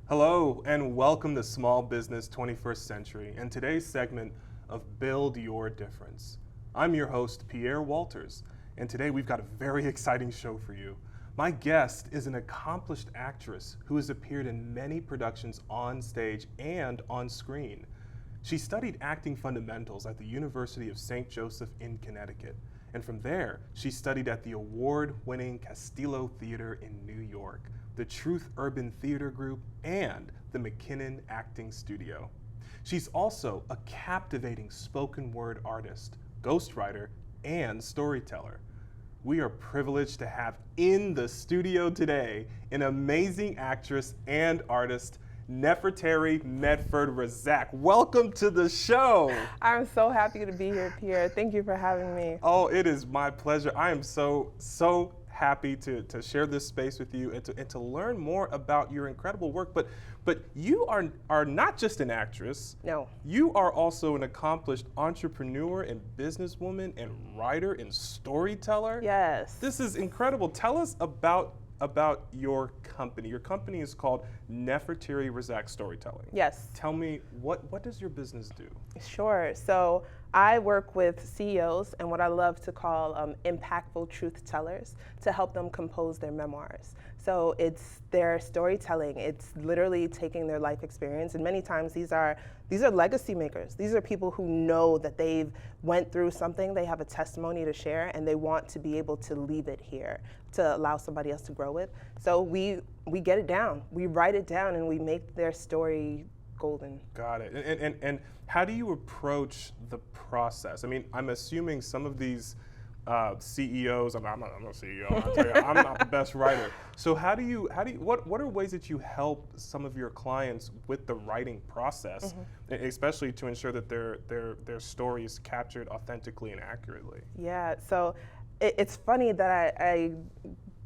Hello and welcome to Small Business 21st Century and today's segment of Build Your Difference. I'm your host, Pierre Walters, and today we've got a very exciting show for you. My guest is an accomplished actress who has appeared in many productions on stage and on screen. She studied acting fundamentals at the University of St. Joseph in Connecticut, and from there, she studied at the award-winning Castillo Theater in New York, the Truth Urban Theater Group, and the McKinnon Acting Studio. She's also a captivating spoken word artist, ghostwriter, and storyteller. We are privileged to have in the studio today an amazing actress and artist, Nefertari Rasaq. Welcome to the show. I'm so happy to be here, Pierre. Thank you for having me. Oh, it is my pleasure. I am so happy to share this space with you and to learn more about your incredible work. But you are not just an actress. No. You are also an accomplished entrepreneur and businesswoman and writer and storyteller. Yes. This is incredible. Tell us about your company. Your company is called Nefertari Rasaq Storytelling. Yes. Tell me, what does your business do? Sure. So I work with CEOs and what I love to call impactful truth tellers to help them compose their memoirs. So it's their storytelling. It's literally taking their life experience, and many times these are legacy makers. These are people who know that they've went through something, they have a testimony to share, and they want to be able to leave it here to allow somebody else to grow with. So we get it down, we write it down, and we make their story golden. Got it. And how do you approach the process? I mean, I'm assuming some of these CEOs. I'm not a CEO. I'll tell you, I'm not the best writer. So what are ways that you help some of your clients with the writing process, especially to ensure that their story is captured authentically and accurately? Yeah. So it's funny that I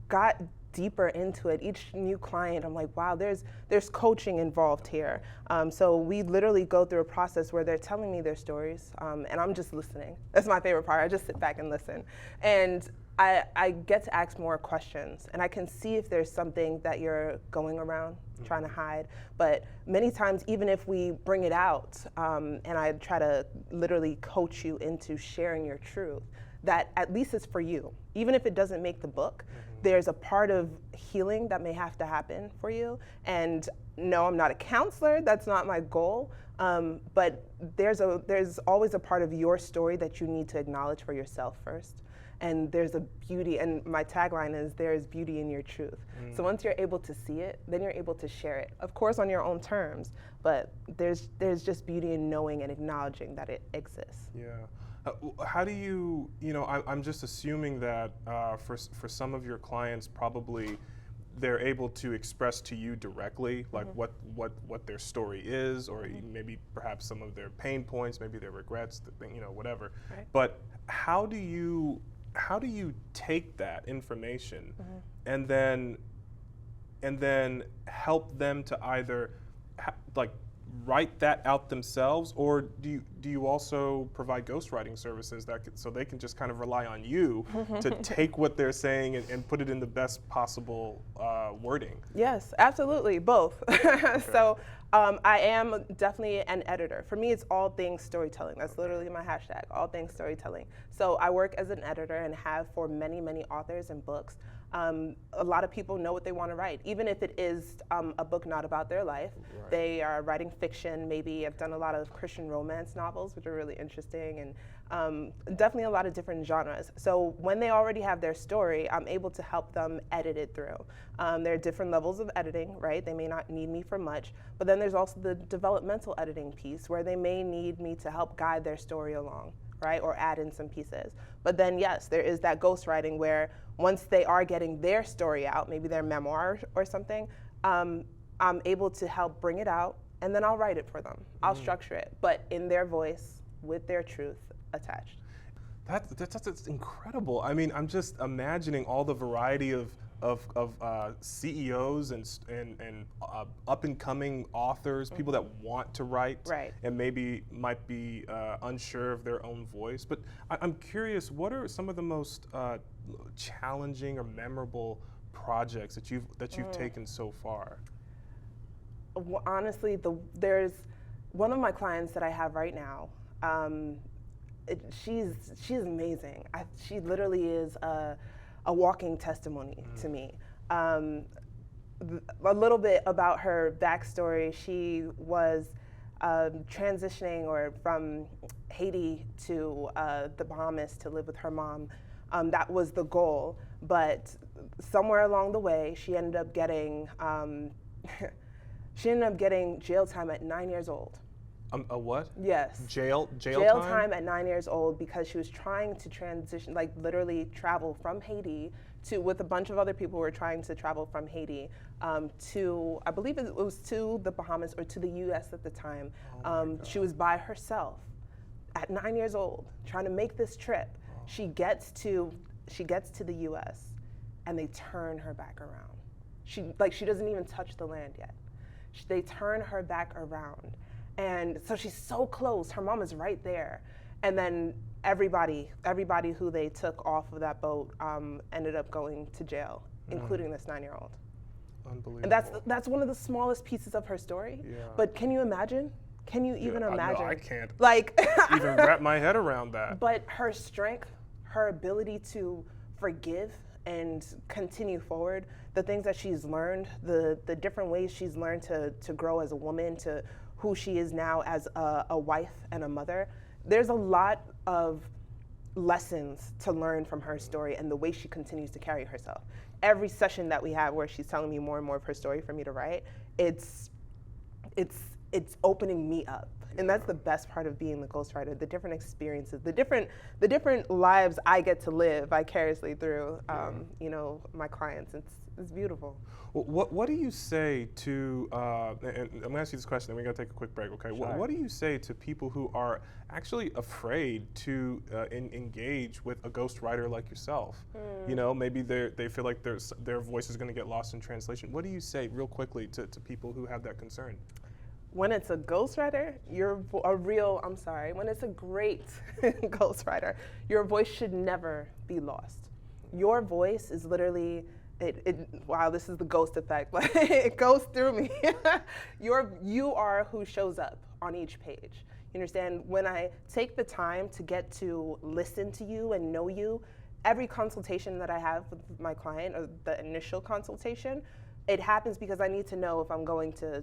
got deeper into it. Each new client, I'm like, wow, there's coaching involved here. So we literally go through a process where they're telling me their stories, and I'm just listening. That's my favorite part. I just sit back and listen. And I get to ask more questions, and I can see if there's something that you're going around trying to hide. But many times, even if we bring it out, and I try to literally coach you into sharing your truth, that at least it's for you. Even if it doesn't make the book, there's a part of healing that may have to happen for you. And no, I'm not a counselor, that's not my goal, but there's always a part of your story that you need to acknowledge for yourself first. And there's a beauty, and my tagline is, there's beauty in your truth. So once you're able to see it, then you're able to share it. Of course, on your own terms, but there's just beauty in knowing and acknowledging that it exists. Yeah. How do you I'm just assuming that for some of your clients, probably they're able to express to you directly, like what their story is, or maybe perhaps some of their pain points, maybe their regrets, whatever. Right. But how do you take that information and then help them to either write that out themselves, or do you also provide ghostwriting services so they can just kind of rely on you to take what they're saying and put it in the best possible wording? Yes, absolutely, both. Okay. So I am definitely an editor. For me, it's all things storytelling. That's literally my hashtag, all things storytelling. So I work as an editor and have for many, many authors and books. A lot of people know what they want to write, even if it is a book not about their life. Right. They are writing fiction, maybe. I've done a lot of Christian romance novels, which are really interesting, and definitely a lot of different genres. So when they already have their story, I'm able to help them edit it through. There are different levels of editing, right? They may not need me for much, but then there's also the developmental editing piece where they may need me to help guide their story along, right? Or add in some pieces. But then yes, there is that ghostwriting where once they are getting their story out, maybe their memoir or something, I'm able to help bring it out, and then I'll write it for them. I'll structure it, but in their voice with their truth attached. That's incredible. I mean, I'm just imagining all the variety of CEOs and up and coming authors, people that want to write, right, and maybe might be unsure of their own voice. But I'm curious, what are some of the most challenging or memorable projects that you've taken so far? Honestly, there's one of my clients that I have right now. She's amazing. She literally is a walking testimony to me. A little bit about her backstory. She was transitioning from Haiti to the Bahamas to live with her mom. That was the goal, but somewhere along the way, she ended up getting jail time at 9 years old. A what? Yes. Jail time at 9 years old because she was trying to transition, like literally travel from Haiti with a bunch of other people who were trying to travel from Haiti to, I believe it was to the Bahamas or to the U.S. at the time. She was by herself at 9 years old trying to make this trip. She gets to the U.S. and they turn her back around. She doesn't even touch the land yet. They turn her back around. And so she's so close. Her mom is right there. And then everybody who they took off of that boat ended up going to jail, including this 9-year-old. Unbelievable. And that's one of the smallest pieces of her story. Yeah. But can you imagine? Can you even imagine? No, I can't like even wrap my head around that. But her strength, her ability to forgive and continue forward, the things that she's learned, the different ways she's learned to grow as a woman, to who she is now as a wife and a mother. There's a lot of lessons to learn from her story and the way she continues to carry herself. Every session that we have where she's telling me more and more of her story for me to write, it's opening me up. And that's the best part of being the ghostwriter, the different experiences, the different lives I get to live vicariously through my clients. It's beautiful. Well, what do you say to, and I'm gonna ask you this question, then we're gonna take a quick break, okay? Sure. What do you say to people who are actually afraid to engage with a ghostwriter like yourself? You know, maybe they feel like their voice is gonna get lost in translation. What do you say real quickly to people who have that concern? When it's a ghostwriter, when it's a great ghostwriter, your voice should never be lost. Your voice is literally, wow, this is the ghost effect, but it goes through me. You are who shows up on each page. You understand? When I take the time to get to listen to you and know you, every consultation that I have with my client, or the initial consultation, it happens because I need to know if I'm going to,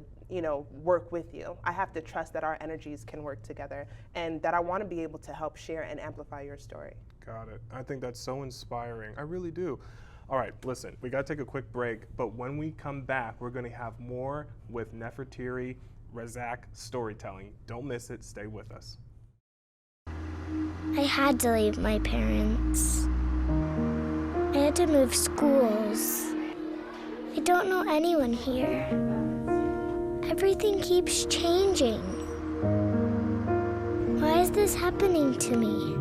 work with you. I have to trust that our energies can work together and that I want to be able to help share and amplify your story. Got it. I think that's so inspiring. I really do. All right, listen, we got to take a quick break, but when we come back, we're going to have more with Nefertari Rasaq storytelling. Don't miss it. Stay with us. I had to leave my parents. I had to move schools. I don't know anyone here. Everything keeps changing. Why is this happening to me?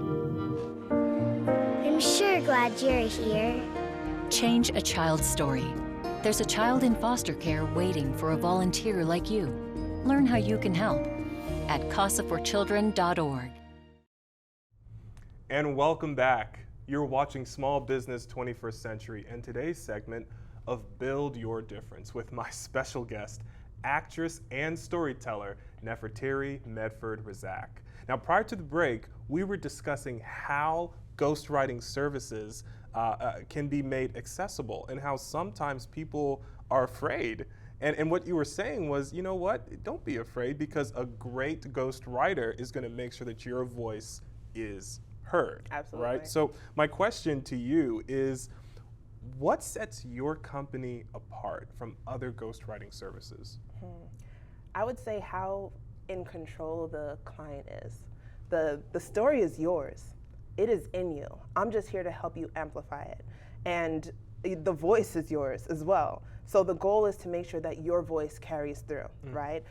I'm sure glad you're here. Change a child's story. There's a child in foster care waiting for a volunteer like you. Learn how you can help at casaforchildren.org. And welcome back. You're watching Small Business 21st Century, and today's segment of Build Your Difference with my special guest, actress and storyteller, Nefertari Rasaq. Now, prior to the break, we were discussing how ghostwriting services can be made accessible and how sometimes people are afraid. And what you were saying was, you know what, don't be afraid, because a great ghostwriter is gonna make sure that your voice is heard. Absolutely. Right? So my question to you is, what sets your company apart from other ghostwriting services? I would say how in control the client is. The story is yours. It is in you. I'm just here to help you amplify it. And the voice is yours as well. So the goal is to make sure that your voice carries through, right?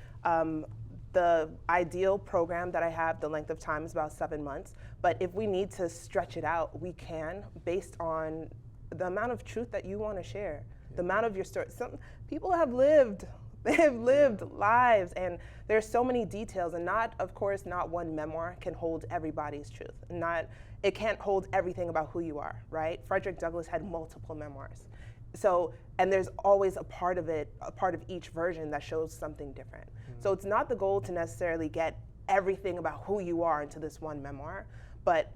The ideal program that I have, the length of time is about 7 months. But if we need to stretch it out, we can, based on the amount of truth that you want to share, the amount of your story. Some people have lived. They have lived lives, and there's so many details, and of course, not one memoir can hold everybody's truth. It can't hold everything about who you are, right? Frederick Douglass had multiple memoirs. So, and there's always a part of it, a part of each version that shows something different. So it's not the goal to necessarily get everything about who you are into this one memoir, but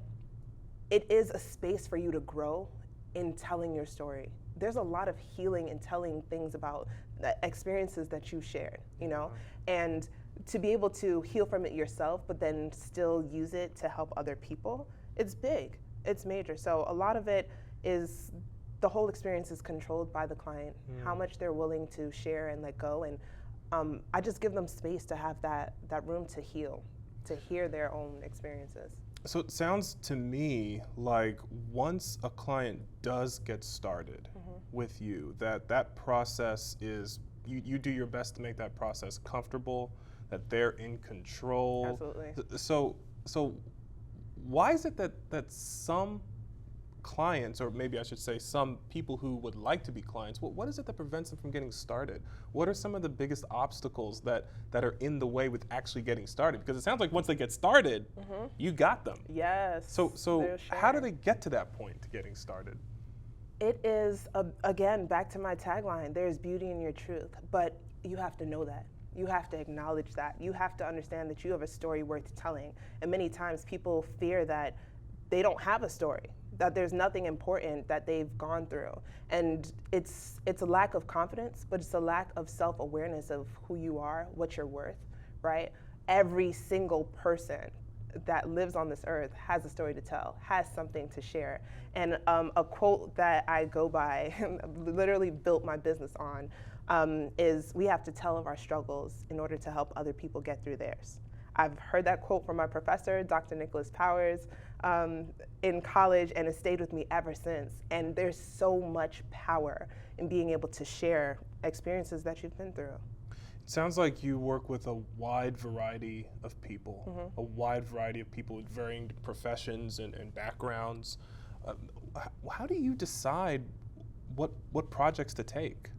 it is a space for you to grow in telling your story. There's a lot of healing in telling things about the experiences that you shared, you know, and to be able to heal from it yourself, but then still use it to help other people, it's big, it's major. So a lot of it is, the whole experience is controlled by the client, how much they're willing to share and let go. And I just give them space to have that room to heal, to hear their own experiences. So it sounds to me like once a client does get started with you, that process is, you do your best to make that process comfortable, that they're in control. Absolutely. So why is it that some clients, or maybe I should say some people who would like to be clients, what is it that prevents them from getting started? What are some of the biggest obstacles that are in the way with actually getting started? Because it sounds like once they get started, you got them. Yes. So how do they get to that point to getting started? It is, again, back to my tagline, there's beauty in your truth, but you have to know that. You have to acknowledge that. You have to understand that you have a story worth telling. And many times people fear that they don't have a story, that there's nothing important that they've gone through. And it's a lack of confidence, but it's a lack of self-awareness of who you are, what you're worth, right? Every single person that lives on this earth has a story to tell, has something to share. And a quote that I go by, literally built my business on, is we have to tell of our struggles in order to help other people get through theirs. I've heard that quote from my professor, Dr. Nicholas Powers, in college, and it's stayed with me ever since. And there's so much power in being able to share experiences that you've been through. It sounds like you work with a wide variety of people, a wide variety of people with varying professions and backgrounds. How do you decide what projects to take?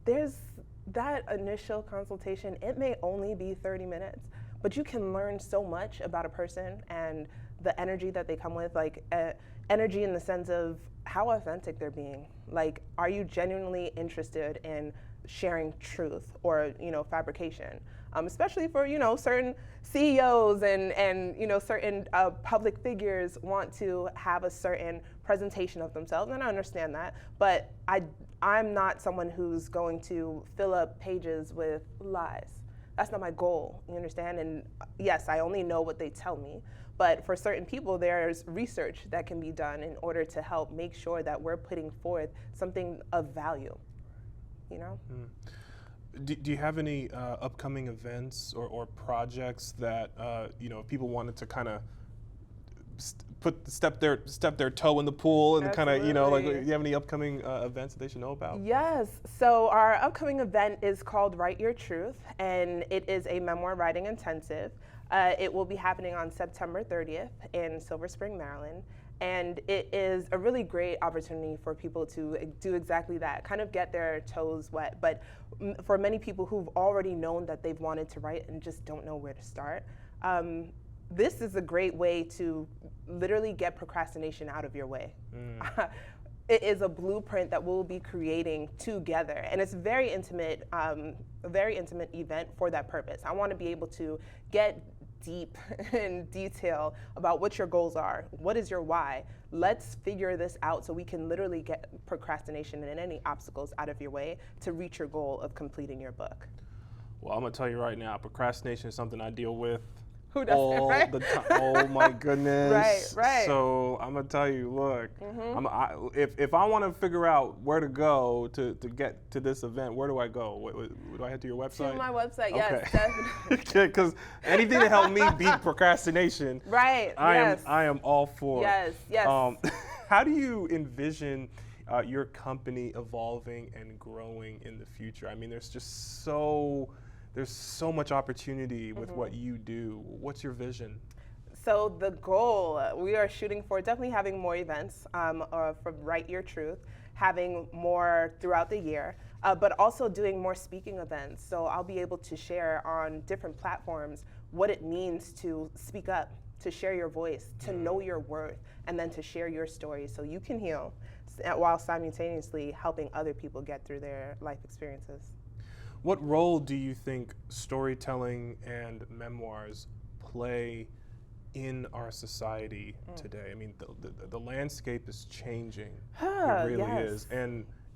There's that initial consultation. It may only be 30 minutes, but you can learn so much about a person and the energy that they come with, like energy in the sense of how authentic they're being. Like, are you genuinely interested in sharing truth or, fabrication? Especially for, certain CEOs and certain public figures want to have a certain presentation of themselves, and I understand that, but I'm not someone who's going to fill up pages with lies. That's not my goal, you understand? And yes, I only know what they tell me, but for certain people, there's research that can be done in order to help make sure that we're putting forth something of value, Do you have any upcoming events or projects that if people wanted to kind of step their toe in the pool and kind of do you have any upcoming events that they should know about? Yes. So our upcoming event is called Write Your Truth, and it is a memoir writing intensive. It will be happening on September 30th in Silver Spring, Maryland. And it is a really great opportunity for people to do exactly that, kind of get their toes wet. But for many people who've already known that they've wanted to write and just don't know where to start, this is a great way to literally get procrastination out of your way. It is a blueprint that we'll be creating together, and it's a very intimate event for that purpose. I want to be able to get deep in detail about what your goals are. What is your why? Let's figure this out so we can literally get procrastination and any obstacles out of your way to reach your goal of completing your book. Well, I'm gonna tell you right now, procrastination is something I deal with Who doesn't, all right? the time. Oh my goodness. Right. So I'm gonna tell you, look, if I want to figure out where to go to get to this event, where do I go? Do I head to your website? To my website, yes, Okay. definitely. Because anything to help me beat procrastination, Right. I am all for. Yes. How do you envision your company evolving and growing in the future? I mean, there's so much opportunity with what you do. What's your vision? So the goal, we are shooting for definitely having more events for Write Your Truth, having more throughout the year, but also doing more speaking events. So I'll be able to share on different platforms what it means to speak up, to share your voice, to know your worth, and then to share your story so you can heal, while simultaneously helping other people get through their life experiences. What role do you think storytelling and memoirs play in our society today? I mean, the landscape is changing. It really is.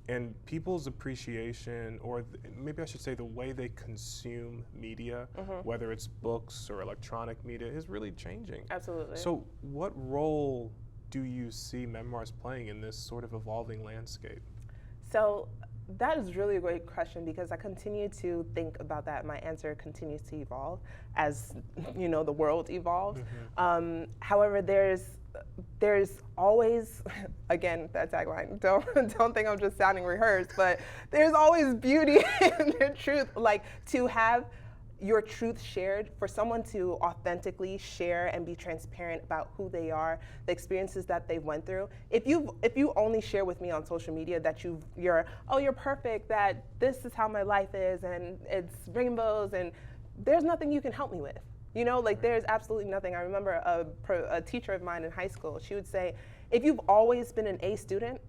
And people's appreciation, or maybe I should say the way they consume media, whether it's books or electronic media, is really changing. Absolutely. So what role do you see memoirs playing in this sort of evolving landscape? So that is really a great question, because I continue to think about that. My answer continues to evolve as the world evolves. However, there's always, again, that tagline, don't think I'm just sounding rehearsed, but there's always beauty in the truth. Like, to have your truth shared, for someone to authentically share and be transparent about who they are, the experiences that they went through. If you only share with me on social media that you're perfect, that this is how my life is and it's rainbows, and there's nothing you can help me with. There's absolutely nothing. I remember a teacher of mine in high school, she would say, if you've always been an A student,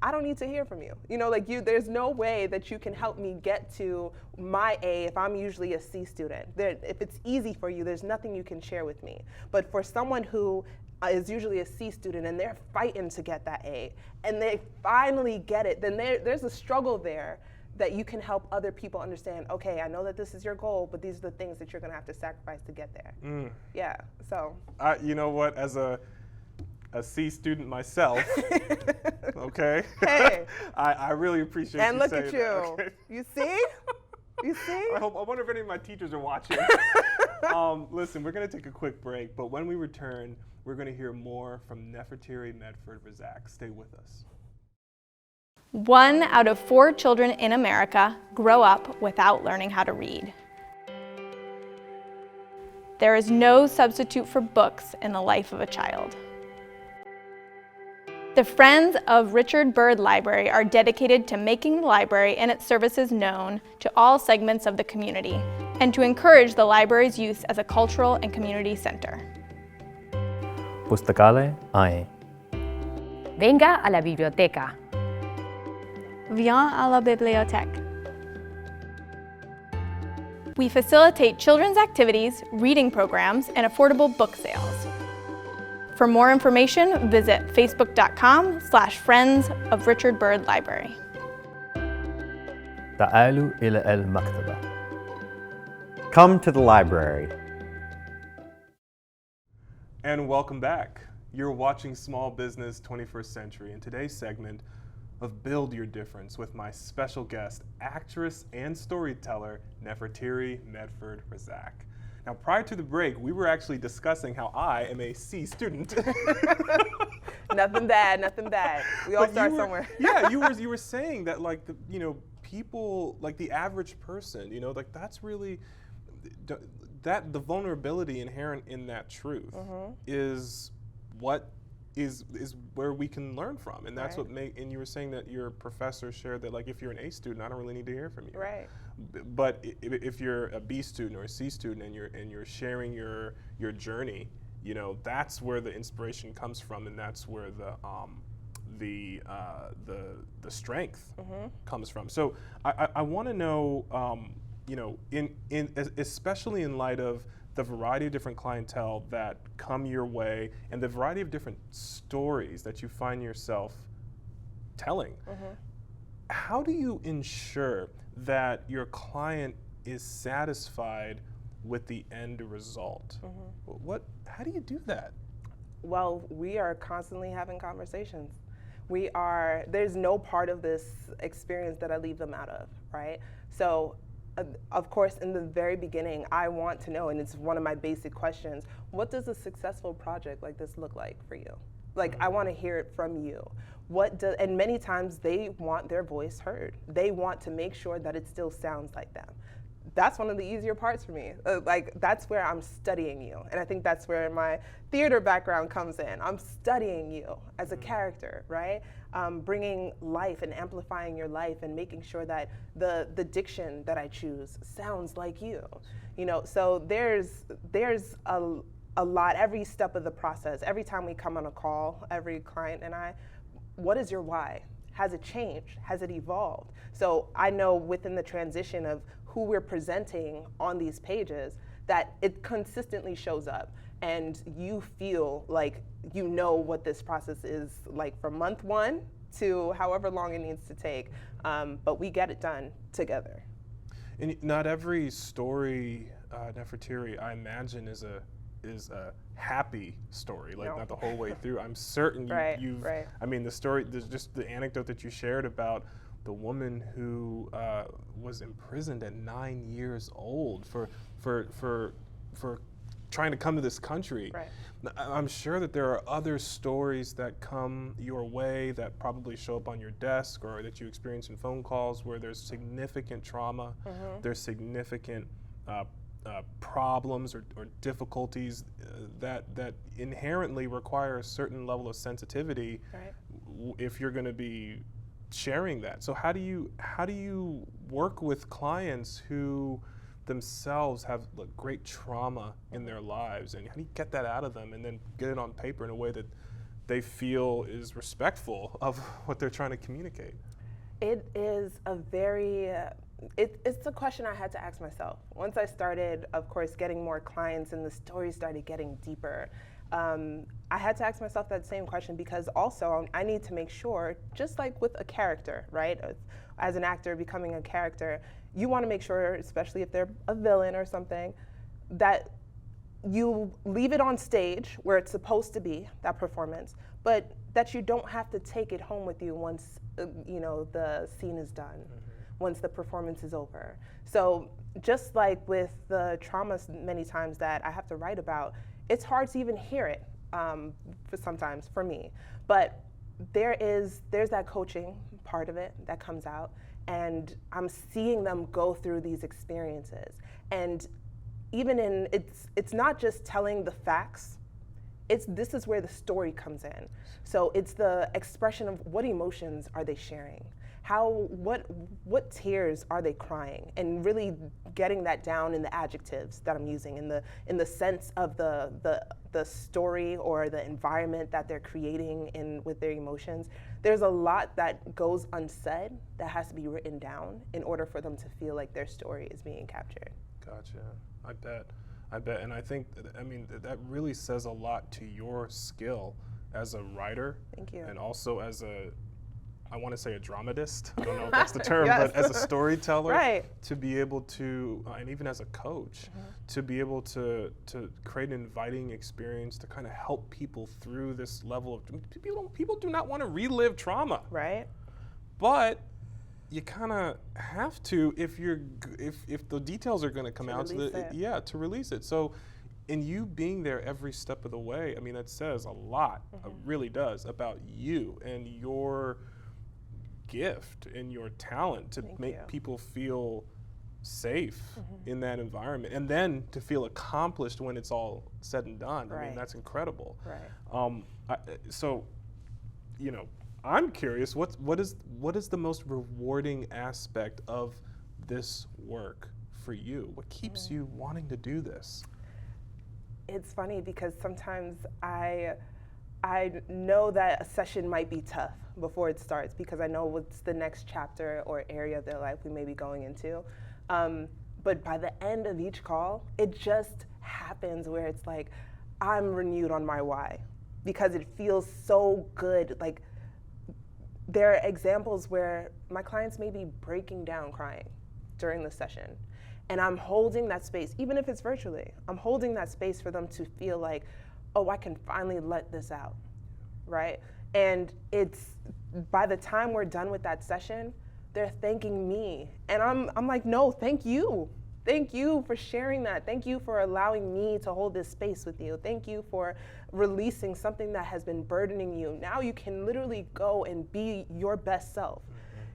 I don't need to hear from you. There's no way that you can help me get to my A if I'm usually a C student. If it's easy for you, there's nothing you can share with me. But for someone who is usually a C student and they're fighting to get that A, and they finally get it, then there's a struggle there that you can help other people understand, okay, I know that this is your goal, but these are the things that you're gonna have to sacrifice to get there. Yeah, so. You know what, as a C student myself, okay? Hey. I really appreciate and you look saying at you. that. Okay? You see? You see? I wonder if any of my teachers are watching. Listen, we're gonna take a quick break, but when we return, we're gonna hear more from Nefertari Rasaq. Stay with us. 1 out of 4 children in America grow up without learning how to read. There is no substitute for books in the life of a child. The Friends of Richard Byrd Library are dedicated to making the library and its services known to all segments of the community, and to encourage the library's use as a cultural and community center. पुस्तकालय आएं. Venga a la biblioteca. Viens à la bibliothèque. We facilitate children's activities, reading programs, and affordable book sales. For more information, visit facebook.com/Friends of Richard Byrd Library. تعالوا إلى المكتبة. Come to the library. And welcome back. You're watching Small Business 21st Century, in today's segment of Build Your Difference with my special guest, actress and storyteller, Nefertari Rasaq. Now, prior to the break, we were actually discussing how I am a C student. Nothing bad, nothing bad. We all But start you were- somewhere. Yeah, you were saying that, like, people, like the average person, like that's really the vulnerability inherent in that truth is what is where we can learn from, and that's Right. and you were saying that your professor shared that, like, if you're an A student, I don't really need to hear from you. Right. But if you're a B student or a C student and you're sharing your journey, that's where the inspiration comes from, and that's where the strength comes from. So I want to know, especially in light of the variety of different clientele that come your way and the variety of different stories that you find yourself telling, how do you ensure that your client is satisfied with the end result? How do you do that? Well, we are constantly having conversations. There's no part of this experience that I leave them out of, right? So, of course, in the very beginning, I want to know, and it's one of my basic questions, what does a successful project like this look like for you? Like, I want to hear it from you. And many times they want their voice heard. They want to make sure that it still sounds like them. That's one of the easier parts for me. That's where I'm studying you. And I think that's where my theater background comes in. I'm studying you as a character, right? Bringing life and amplifying your life and making sure that the diction that I choose sounds like you. So there's a lot, every step of the process. Every time we come on a call, every client and I, what is your why? Has it changed? Has it evolved? So I know within the transition of who we're presenting on these pages that it consistently shows up, and you feel like you know what this process is like from month 1 to however long it needs to take, but we get it done together. And not every story, Nefertari, I imagine is a happy story, like not the whole way through. I'm certain you've, I mean, the story, there's just the anecdote that you shared about the woman who was imprisoned at 9 years old for trying to come to this country. Right. I'm sure that there are other stories that come your way that probably show up on your desk or that you experience in phone calls where there's significant trauma, there's significant problems or difficulties that inherently require a certain level of sensitivity if you're going to be sharing that. So how do you work with clients who themselves have great trauma in their lives, and how do you get that out of them and then get it on paper in a way that they feel is respectful of what they're trying to communicate? It is a very, it's a question I had to ask myself. Once I started, of course, getting more clients and the stories started getting deeper, I had to ask myself that same question, because also I need to make sure, just like with a character, right? As an actor becoming a character, you want to make sure, especially if they're a villain or something, that you leave it on stage where it's supposed to be, that performance, but that you don't have to take it home with you once the scene is done, once the performance is over. So just like with the trauma many times that I have to write about, it's hard to even hear it sometimes for me. But there's that coaching part of it that comes out, and I'm seeing them go through these experiences. And even in, it's not just telling the facts, this is where the story comes in. So it's the expression of what emotions are they sharing? What tears are they crying? And really getting that down in the adjectives that I'm using, in the sense of the story or the environment that they're creating with their emotions. There's a lot that goes unsaid that has to be written down in order for them to feel like their story is being captured. Gotcha. I bet. And I think, that really says a lot to your skill as a writer. Thank you. And also as I want to say a dramatist, I don't know if that's the term, Yes. but as a storyteller, Right. to be able to, and even as a coach, to be able to create an inviting experience to kind of help people through this level of, people do not want to relive trauma. Right. But you kind of have to if the details are going to come out, to release it. So, in you being there every step of the way, that says a lot. It really does, about you and your gift and your talent to make people feel safe in that environment, and then to feel accomplished when it's all said and done. Right. That's incredible. Right. I'm curious, what is the most rewarding aspect of this work for you? What keeps you wanting to do this? It's funny because sometimes I know that a session might be tough before it starts, because I know what's the next chapter or area of their life we may be going into. But by the end of each call, it just happens where it's like, I'm renewed on my why, because it feels so good. Like, there are examples where my clients may be breaking down crying during the session, and I'm holding that space, even if it's virtually. I'm holding that space for them to feel like, oh, I can finally let this out, right? And it's, by the time we're done with that session, they're thanking me. And I'm like, no, thank you. Thank you for sharing that. Thank you for allowing me to hold this space with you. Thank you for releasing something that has been burdening you. Now you can literally go and be your best self.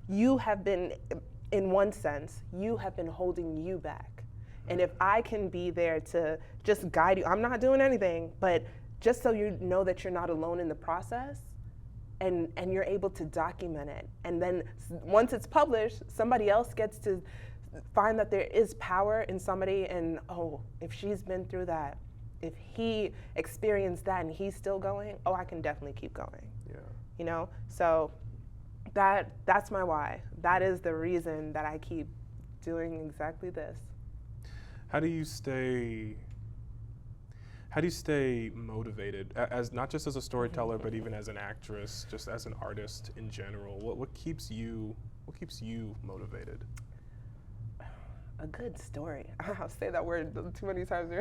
You have been, in one sense, you have been holding you back. And if I can be there to just guide you, I'm not doing anything, but just so you know that you're not alone in the process, and you're able to document it. And then once it's published, somebody else gets to find that there is power in somebody, and if she's been through that, if he experienced that and he's still going, I can definitely keep going. you know? So that's my why. That is the reason that I keep doing exactly this. How do you stay motivated as not just as a storyteller, but even as an actress, just as an artist in general? What keeps you motivated? A good story. I'll say that word too many times,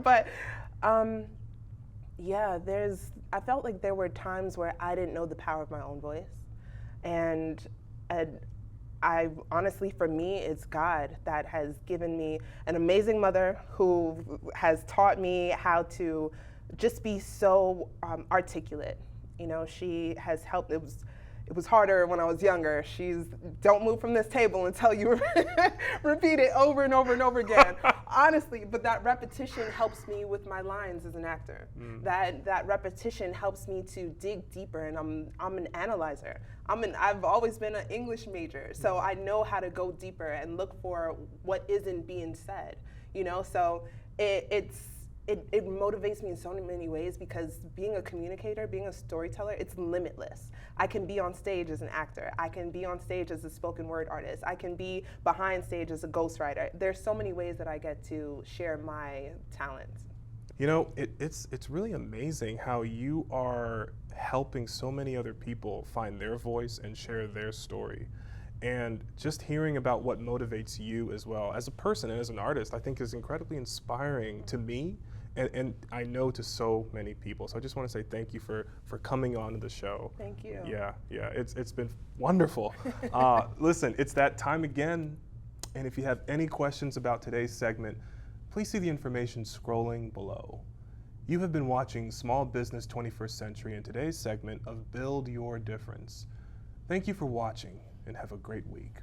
but yeah, I felt like there were times where I didn't know the power of my own voice, and I honestly, for me, it's God that has given me an amazing mother who has taught me how to just be so articulate. You know, she has helped. It was harder when I was younger. Don't move from this table until you repeat it over and over and over again. Honestly, but that repetition helps me with my lines as an actor. That repetition helps me to dig deeper, and I'm an analyzer. I've always been an English major, so I know how to go deeper and look for what isn't being said. You know, so it motivates me in so many ways, because being a communicator, being a storyteller, it's limitless. I can be on stage as an actor. I can be on stage as a spoken word artist. I can be behind stage as a ghostwriter. There's so many ways that I get to share my talents. You know, it's really amazing how you are helping so many other people find their voice and share their story. And just hearing about what motivates you as well as a person and as an artist, I think is incredibly inspiring to me, and I know to so many people. So I just want to say thank you for coming on to the show. Thank you. Yeah, it's been wonderful. Listen, it's that time again, and if you have any questions about today's segment, please see the information scrolling below. You have been watching Small Business 21st Century in today's segment of Build Your Difference. Thank you for watching, and have a great week.